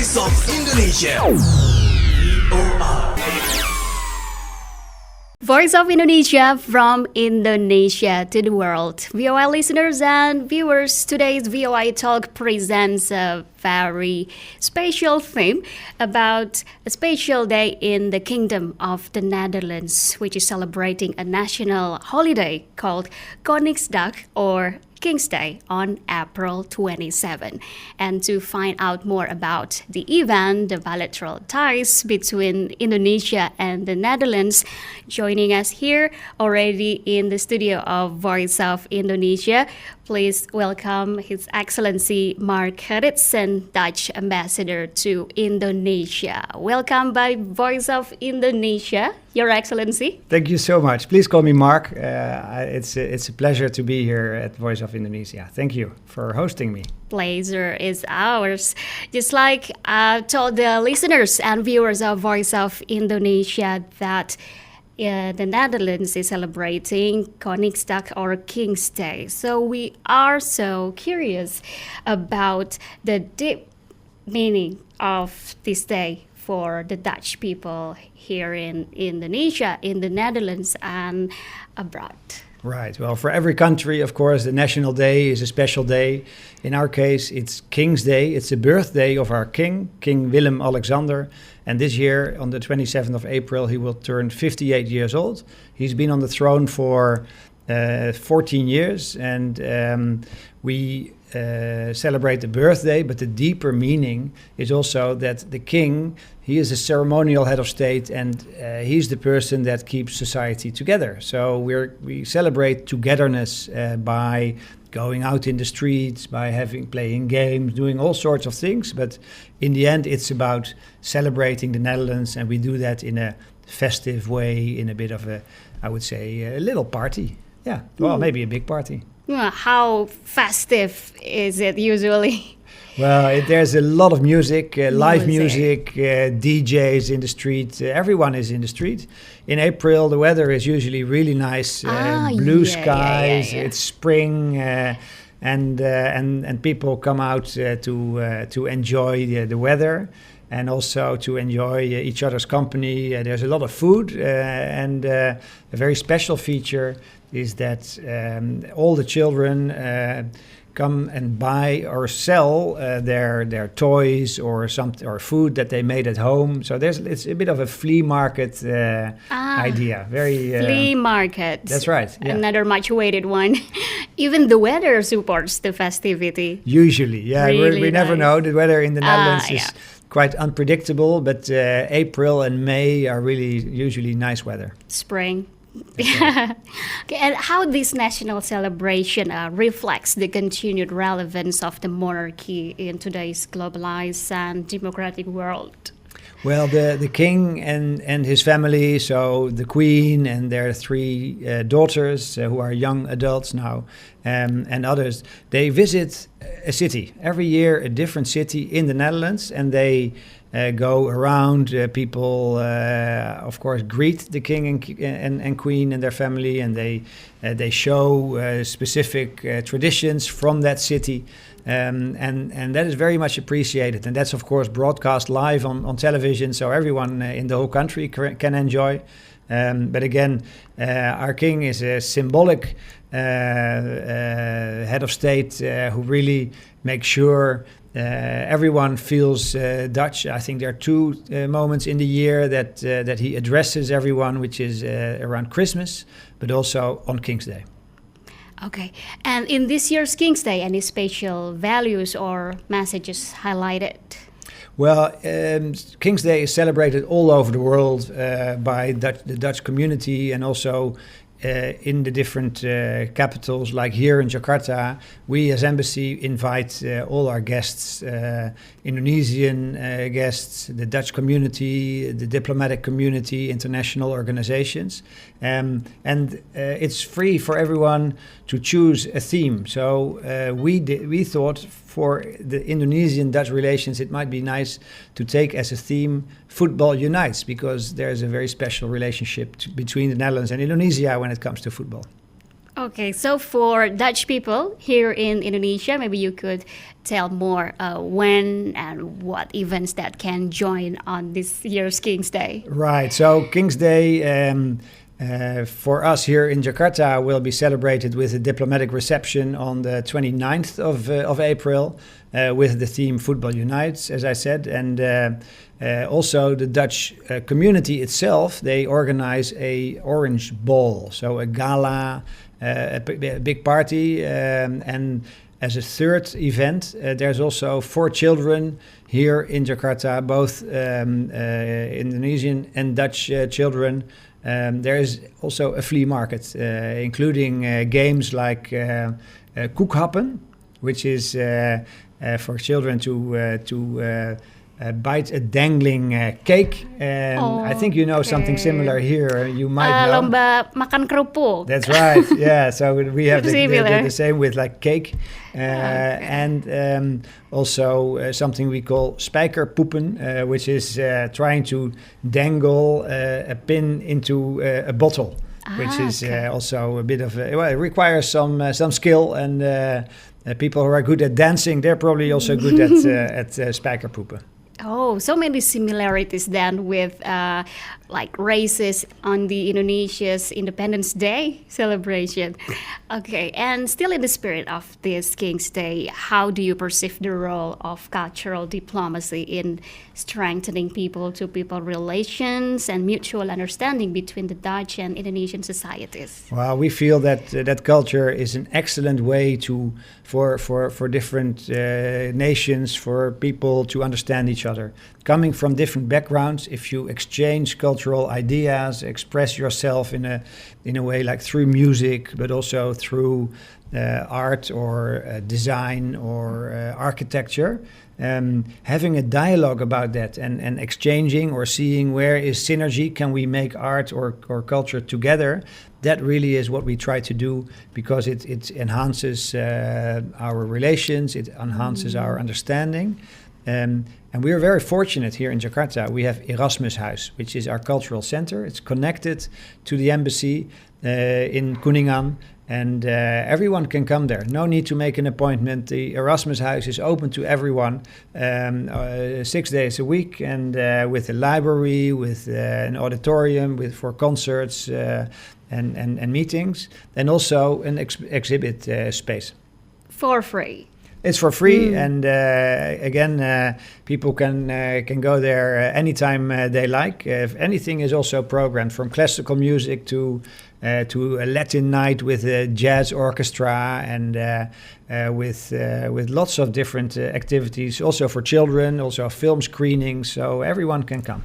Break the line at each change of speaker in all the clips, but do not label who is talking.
Voice of Indonesia.
Voice of Indonesia from Indonesia to the world. VOA listeners and viewers, today's VOA Talk presents a very special theme about a special day in the Kingdom of the Netherlands, which is celebrating a national holiday called Koningsdag or King's Day on April 27. And to find out more about the event, the bilateral ties between Indonesia and the Netherlands, joining us here already in the studio of Voice of Indonesia, please welcome His Excellency Marc Gerritsen, Dutch Ambassador to Indonesia. Welcome by Voice of Indonesia, Your Excellency.
Thank you so much. Please call me Marc. It's a pleasure to be here at Voice of Indonesia. Thank you for hosting me.
Pleasure is ours. Just like I told the listeners and viewers of Voice of Indonesia that the Netherlands is celebrating Koningsdag or King's Day. So we are so curious about the deep meaning of this day for the Dutch people here in Indonesia, in the Netherlands and abroad.
Right. Well, for every country, of course, the National Day is a special day. In our case, it's King's Day. It's the birthday of our king, King Willem-Alexander. And this year, on the 27th of April, he will turn 58 years old. He's been on the throne for 14 years, and we celebrate the birthday, but the deeper meaning is also that the king, he is a ceremonial head of state, and he's the person that keeps society together. So we celebrate togetherness by going out in the streets, by playing games, doing all sorts of things. But in the end, it's about celebrating the Netherlands, and we do that in a festive way, in a bit of I would say, a little party. Yeah, well, maybe a big party.
How festive is it usually?
Well, there's a lot of music, live music, DJs in the street. Everyone is in the street. In April, the weather is usually really nice, blue skies. It's spring, and people come out to enjoy the weather and also to enjoy each other's company. There's a lot of food, and a very special feature is that all the children come and buy or sell their toys or food that they made at home. So it's a bit of a flea market idea. Very
flea market.
That's right. Yeah.
Another much awaited one. Even the weather supports the festivity.
Usually, yeah.
Really
we never know. The weather in the Netherlands is quite unpredictable, but April and May are really usually nice weather.
Spring. Okay, and how this national celebration reflects the continued relevance of the monarchy in today's globalized and democratic world?
Well, the king and his family, so the queen and their three daughters who are young adults now, and others, they visit a city. Every year a different city in the Netherlands, and they go around. People, of course, greet the king and queen and their family, and they show specific traditions from that city, and that is very much appreciated. And that's, of course, broadcast live on television, so everyone in the whole country can enjoy. But again, our king is a symbolic head of state who really makes sure everyone feels Dutch. I think there are two moments in the year that he addresses everyone, which is around Christmas, but also on King's Day.
Okay, and in this year's King's Day, any special values or messages highlighted?
Well, King's Day is celebrated all over the world by the Dutch community, and also in the different capitals, like here in Jakarta. We as embassy invite all our guests, Indonesian guests, the Dutch community, the diplomatic community, international organizations, and it's free for everyone to choose a theme. So we thought for the Indonesian-Dutch relations, it might be nice to take as a theme Football Unites, because there's a very special relationship between the Netherlands and Indonesia when it comes to football.
Okay, so for Dutch people here in Indonesia, maybe you could tell more when and what events that can join on this year's King's Day.
Right. So King's Day for us here in Jakarta will be celebrated with a diplomatic reception on the 29th of April with the theme Football Unites, as I said. And also the Dutch community itself, they organize a Orange Ball, so a gala, a big party. And as a third event, there's also for children here in Jakarta, both Indonesian and Dutch children. There is also a flea market, including games like koekhappen, which is for children to bite a dangling cake. And I think you know something similar here. You might know.
Lomba makan kerupuk.
That's right. Yeah. So we have the same with like cake. And also something we call spijkerpoepen, which is trying to dangle a pin into a bottle, which is also a bit of it requires some skill, and people who are good at dancing, they're probably also good at spijkerpoepen.
Oh, so many similarities then with like races on the Indonesia's Independence Day celebration. Okay, and still in the spirit of this King's Day, how do you perceive the role of cultural diplomacy in strengthening people-to-people relations and mutual understanding between the Dutch and Indonesian societies?
Well, we feel that that culture is an excellent way for different nations, for people to understand each other. Coming from different backgrounds, if you exchange cultural ideas, express yourself in a way like through music, but also through art or design or architecture, having a dialogue about that and exchanging or seeing where is synergy, can we make art or culture together, that really is what we try to do, because it enhances our relations, it enhances our understanding. And we are very fortunate here in Jakarta. We have Erasmus Huis, which is our cultural center. It's connected to the embassy in Kuningan, and everyone can come there. No need to make an appointment. The Erasmus Huis is open to everyone 6 days a week, and with a library, with an auditorium, for concerts and meetings, and also an exhibit space.
For free.
It's for free, and again, people can go there anytime they like. If anything is also programmed, from classical music to a Latin night with a jazz orchestra, and with lots of different activities, also for children, also film screenings, so everyone can come.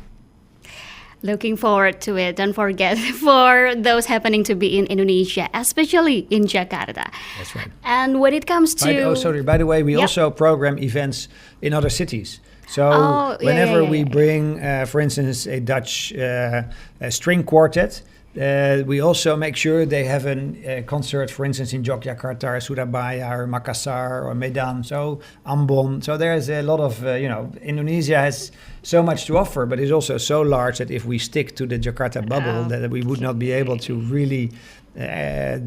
Looking forward to it. Don't forget, for those happening to be in Indonesia, especially in Jakarta.
That's right.
And when it comes to...
By the way, we also program events in other cities. So whenever we bring, for instance, a Dutch string quartet, we also make sure they have a concert, for instance, in Yogyakarta, or Surabaya, or Makassar, or Medan, so Ambon. So there's a lot of, Indonesia has so much to offer, but it's also so large that if we stick to the Jakarta bubble, that we would not be able to really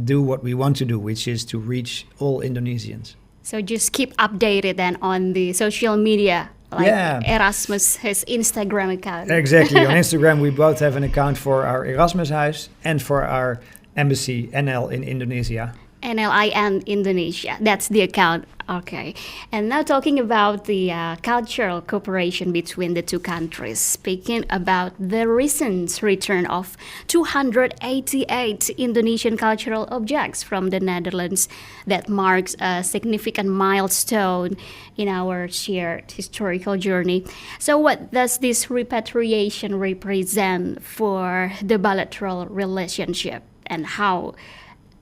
do what we want to do, which is to reach all Indonesians.
So just keep updated then on the social media. Like Erasmus, his Instagram account.
Exactly. On Instagram, we both have an account for our Erasmus Huis and for our embassy, NL, in Indonesia.
NLIN Indonesia. That's the account. Okay. And now talking about the cultural cooperation between the two countries, speaking about the recent return of 288 Indonesian cultural objects from the Netherlands, that marks a significant milestone in our shared historical journey. So what does this repatriation represent for the bilateral relationship, and how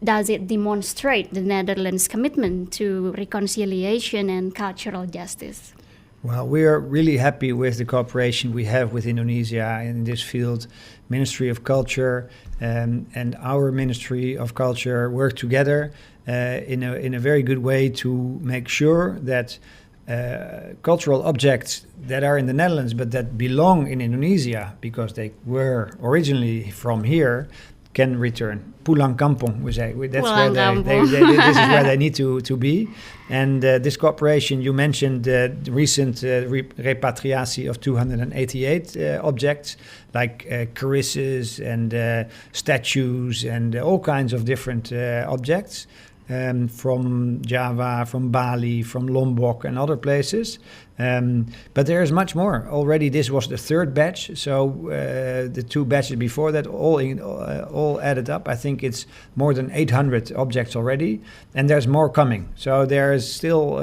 does it demonstrate the Netherlands' commitment to reconciliation and cultural justice?
Well, we are really happy with the cooperation we have with Indonesia in this field. Ministry of Culture and our Ministry of Culture work together in a very good way to make sure that cultural objects that are in the Netherlands but that belong in Indonesia because they were originally from here can return. Pulang kampung, we say. That's
Pulang
where this is where they need to be. And this cooperation, you mentioned the recent repatriation of 288 objects, like carisses and statues and all kinds of different objects. From Java, from Bali, from Lombok and other places. But there is much more. Already this was the third batch, so the 2 batches before that all added up. I think it's more than 800 objects already, and there's more coming. So there is still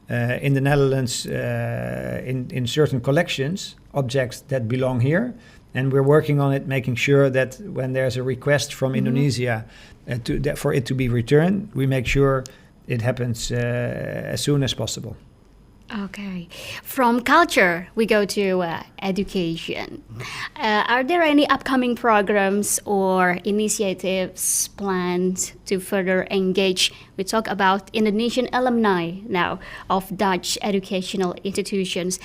in the Netherlands, in certain collections, objects that belong here. And we're working on it, making sure that when there's a request from Indonesia for it to be returned, we make sure it happens as soon as possible.
Okay. From culture, we go to education. Are there any upcoming programs or initiatives planned to further engage? We talk about Indonesian alumni now of Dutch educational institutions.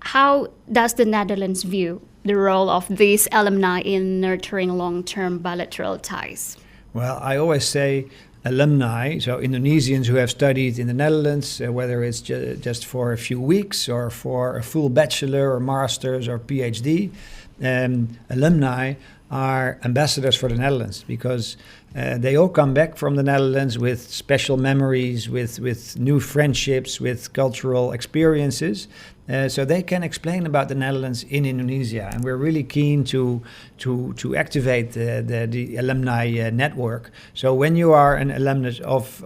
How does the Netherlands view the role of these alumni in nurturing long-term bilateral ties?
Well, I always say alumni, so Indonesians who have studied in the Netherlands, whether it's just for a few weeks or for a full bachelor or master's or PhD, alumni are ambassadors for the Netherlands because they all come back from the Netherlands with special memories, with new friendships, with cultural experiences. So they can explain about the Netherlands in Indonesia, and we're really keen to activate the alumni network. So when you are an alumnus of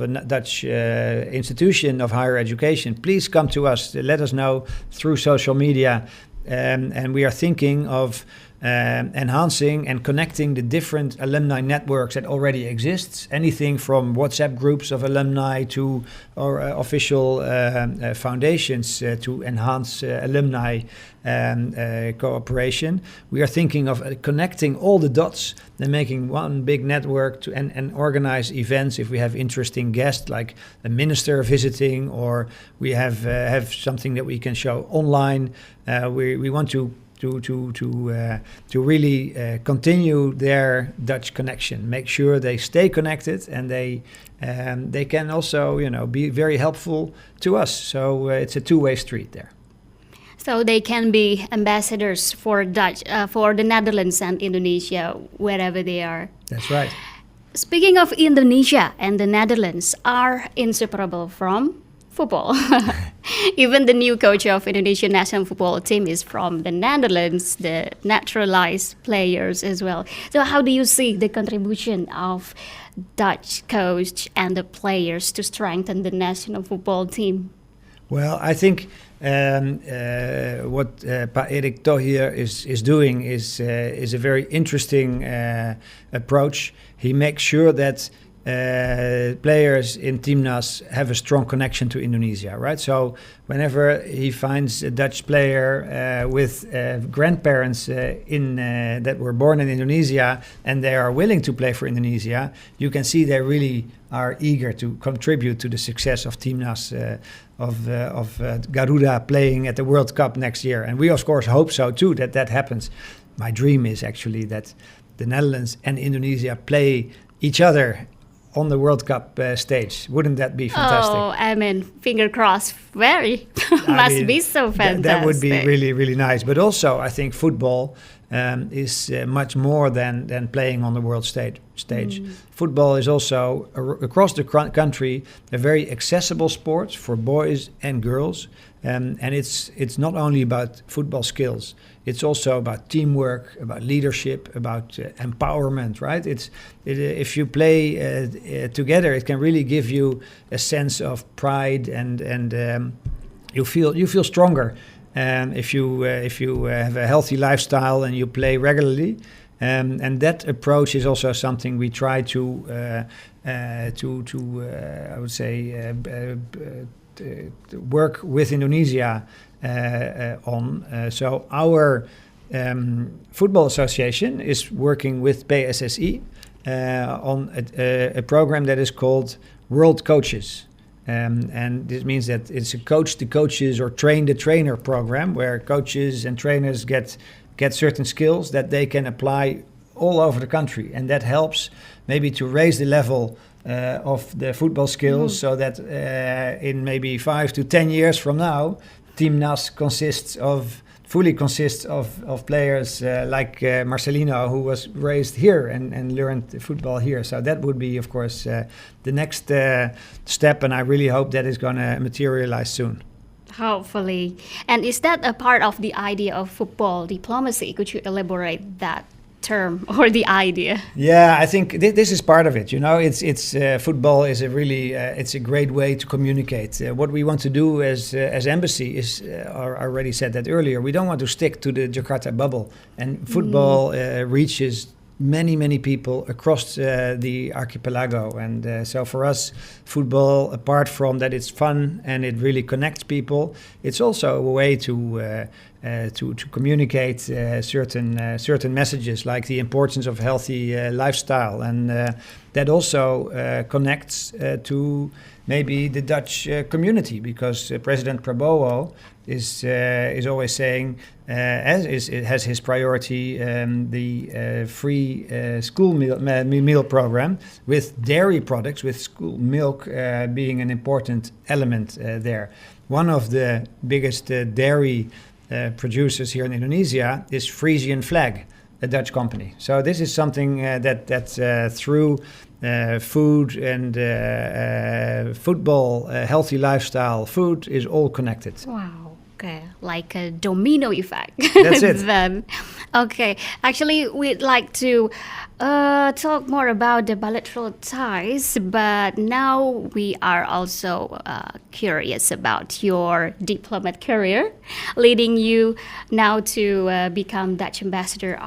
a Dutch institution of higher education, please come to us. Let us know through social media, and we are thinking of enhancing and connecting the different alumni networks that already exists. Anything from WhatsApp groups of alumni to official foundations to enhance alumni cooperation. We are thinking of connecting all the dots and making one big network and organize events if we have interesting guests like a minister visiting, or we have something that we can show online. We want to really continue their Dutch connection, make sure they stay connected, and they can also be very helpful to us. So it's a two-way street there.
So they can be ambassadors for Dutch, for the Netherlands and Indonesia, wherever they are.
That's right.
Speaking of Indonesia and the Netherlands are inseparable from football. Even the new coach of Indonesian national football team is from the Netherlands, the naturalized players as well. So how do you see the contribution of Dutch coach and the players to strengthen the national football team?
Well, I think what Pa Erik Thohir is doing is a very interesting approach. He makes sure that players in Timnas have a strong connection to Indonesia, right? So whenever he finds a Dutch player with grandparents that were born in Indonesia and they are willing to play for Indonesia, you can see they really are eager to contribute to the success of Timnas of Garuda playing at the World Cup next year. And we of course hope so too, that happens. My dream is actually that the Netherlands and Indonesia play each other on the World Cup stage. Wouldn't that be fantastic?
Oh, I mean, finger crossed. Must be so fantastic.
That would be really, really nice. But also, I think football is much more than playing on the world stage. Football is also, across the country, a very accessible sport for boys and girls. And it's not only about football skills. It's also about teamwork, about leadership, about empowerment, right? If you play together, it can really give you a sense of pride, and you feel stronger if you have a healthy lifestyle and you play regularly. And that approach is also something we try to I would say work with Indonesia on. So our football association is working with PSSI on a program that is called World Coaches. And this means that it's a coach the coaches or train the trainer program where coaches and trainers get certain skills that they can apply all over the country, and that helps maybe to raise the level of the football skills, so that in maybe 5 to 10 years from now, Team NAS fully consists of players like Marcelino, who was raised here and learned football here. So that would be, of course, the next step, and I really hope that is going to materialize soon.
Hopefully. And is that a part of the idea of football diplomacy? Could you elaborate that term or the idea?
Yeah, I think this is part of it. It's football is it's a great way to communicate. What we want to do as embassy is, I already said that earlier, we don't want to stick to the Jakarta bubble, and football reaches many people across the archipelago, and so for us, football, apart from that it's fun and it really connects people, it's also a way to communicate certain messages, like the importance of healthy lifestyle, and that also connects to maybe the Dutch community, because President Prabowo is always saying, it has his priority, the free school meal program with dairy products, with school milk being an important element there. One of the biggest dairy producers here in Indonesia is Frisian Flag, a Dutch company. So this is something that through food and football, healthy lifestyle, food is all connected.
Wow. Okay, like a domino effect.
That's it.
Then, okay. Actually, we'd like to talk more about the bilateral ties, but now we are also curious about your diplomat career, leading you now to become Dutch ambassador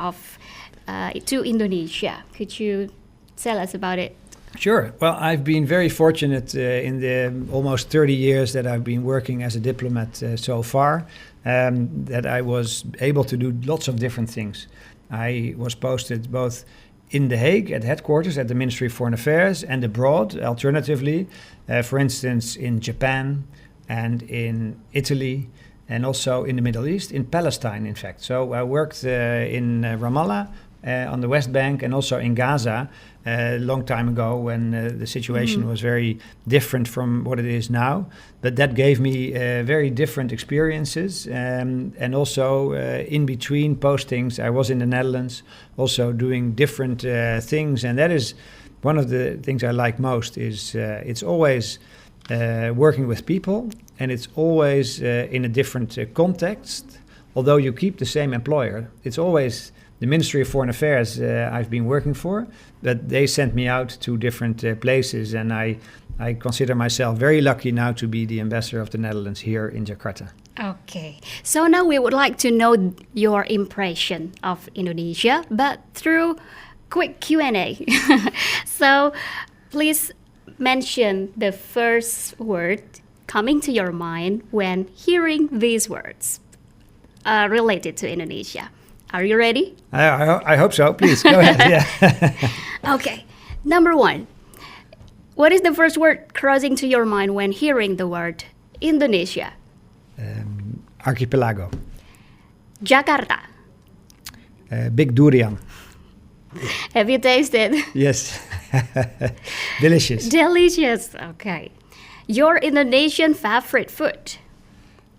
to Indonesia. Could you tell us about it?
Sure. Well, I've been very fortunate in the almost 30 years that I've been working as a diplomat so far, that I was able to do lots of different things. I was posted both in The Hague at headquarters at the Ministry of Foreign Affairs and abroad, alternatively, for instance, in Japan and in Italy, and also in the Middle East, in Palestine, in fact. So I worked in Ramallah, on the West Bank, and also in Gaza a long time ago, when the situation was very different from what it is now. But that gave me very different experiences, and also in between postings I was in the Netherlands also doing different things, and that is one of the things I like most. Is it's always working with people, and it's always in a different context, although you keep the same employer. It's always the Ministry of Foreign Affairs I've been working for, but they sent me out to different places, and I consider myself very lucky now to be the ambassador of the Netherlands here in Jakarta.
Okay, so now we would like to know your impression of Indonesia, but through quick Q&A. So please mention the first word coming to your mind when hearing these words related to Indonesia. Are you ready?
I hope so. Please, go ahead. Yeah.
Okay. Number one. What is the first word crossing to your mind when hearing the word Indonesia?
Archipelago.
Jakarta.
Big durian.
Have you tasted?
Yes. Delicious.
Delicious. Okay. Your Indonesian favorite food?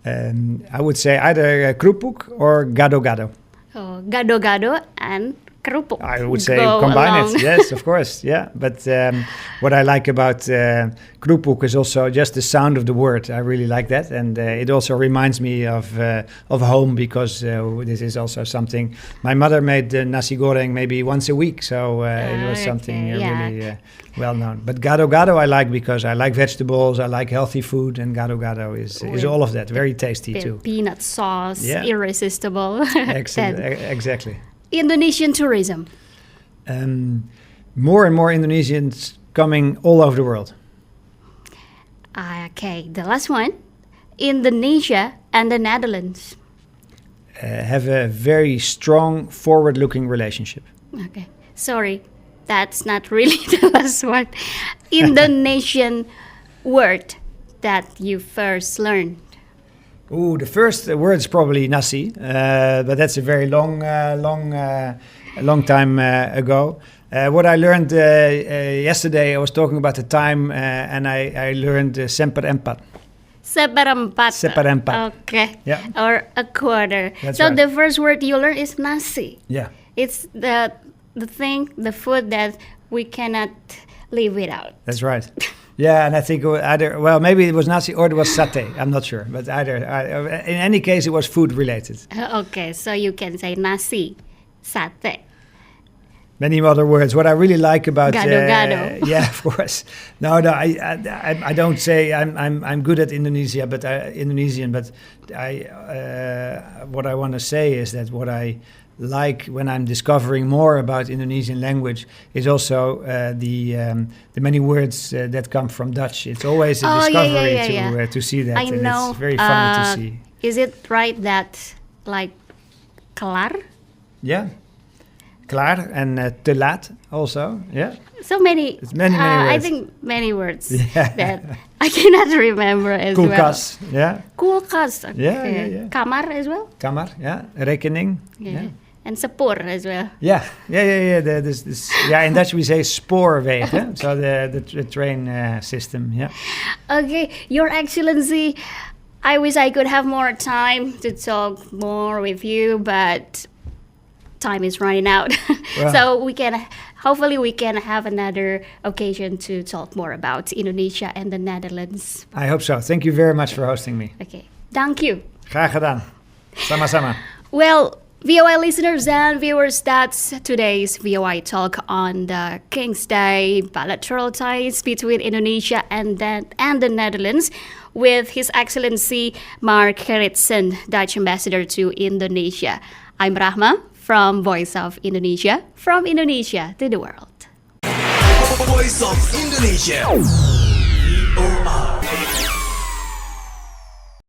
I would say either kerupuk or gado-gado.
Oh, gado-gado and kerupuk.
I would say combine it. Yes, of course. Yeah. But what I like about kerupuk is also just the sound of the word. I really like that. And it also reminds me of home, because this is also something. My mother made nasi goreng maybe once a week. So it was something really well known. But gado-gado I like because I like vegetables, I like healthy food, and gado-gado is all of that. Very tasty too.
Peanut sauce, irresistible.
Exactly.
Indonesian tourism.
More and more Indonesians coming all over the world.
Okay, the last one. Indonesia and the Netherlands.
Have a very strong, forward-looking relationship.
Okay, sorry, that's not really the last one. Indonesian word that you first learned.
Ooh, the first word is probably nasi, but that's a very long time ago. What I learned yesterday, I was talking about the time, and I learned seperempat.
Seperempat.
Seperempat.
Okay.
Yeah.
Or a quarter.
That's
so
right.
the first word you learn is nasi.
Yeah.
It's the food that we cannot live without.
That's right. Yeah, and I think maybe it was nasi or it was satay. I'm not sure, but in any case, it was food related.
Okay, so you can say nasi, satay.
Many other words. What I really like about
Gado-gado.
Yeah, of course. No, I don't say I'm good at Indonesian, but what I want to say is that what I like when I'm discovering more about Indonesian language is also the many words that come from Dutch. It's always a discovery to see that,
I know.
It's very funny to see.
Is it right that like klaar?
Yeah. Klaar and te laat also, yeah.
So many.
It's many words.
I think many words that I cannot remember as
Koelkast,
well.
yeah.
Koelkast. Okay.
Yeah.
Kamar as well.
Kamar, yeah. Rekening,
Yeah. And spoor as well.
Yeah. In Dutch we say spoorwegen, so the train system, yeah.
Okay, Your Excellency, I wish I could have more time to talk more with you, but time is running out.
Wow.
So hopefully we can have another occasion to talk more about Indonesia and the Netherlands.
I hope so. Thank you very much for hosting me.
Okay, thank you.
Graag gedaan. Sama-sama.
Well, VOA listeners and viewers, that's today's VOA talk on the King's Day bilateral ties between Indonesia and the Netherlands with His Excellency Marc Gerritsen, Dutch Ambassador to Indonesia. I'm Rahma from Voice of Indonesia, from Indonesia to the world.
Voice of Indonesia. VOA.